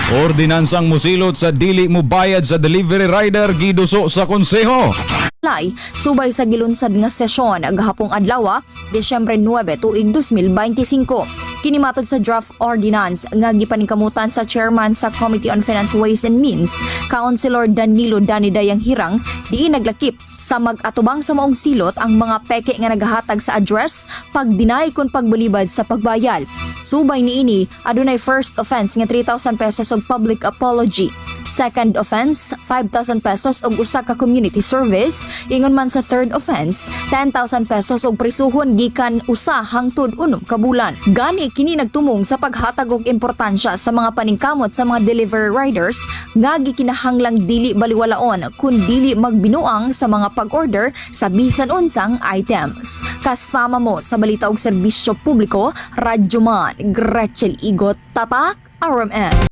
Ordinansang musilot sa dili mobayad sa delivery rider giduso sa konseho. Subay sa gilunsad nga sesyon gahapong adlaw, Desyembre 9, tuig 2025. Kinimatod sa draft ordinance nga gipaningkamutan sa chairman sa Committee on Finance, Ways and Means, Councilor Danilo Danidayang Hirang, diin naglakip sa mag-atubang sa maong silot ang mga peke nga nagahatag sa address, pagdinay kon pagbalibad sa pagbayad. Subay niini, adunay first offense nga 3,000 pesos og public apology. Second offense, 5,000 pesos og usa ka community service. Ingon man sa third offense, 10,000 pesos og prisuhon gikan usa hangtod 6 ka bulan. Gani kini nagtumong sa paghatag og importansya sa mga paningkamot sa mga delivery riders nga gikinahanglang dili baliwalaon kun dili magbinuang sa mga pag-order sa bisan unsang items. Kasama mo sa balita og serbisyo publiko, Radyo Man, Gretchen Igot, Tatak, RMN.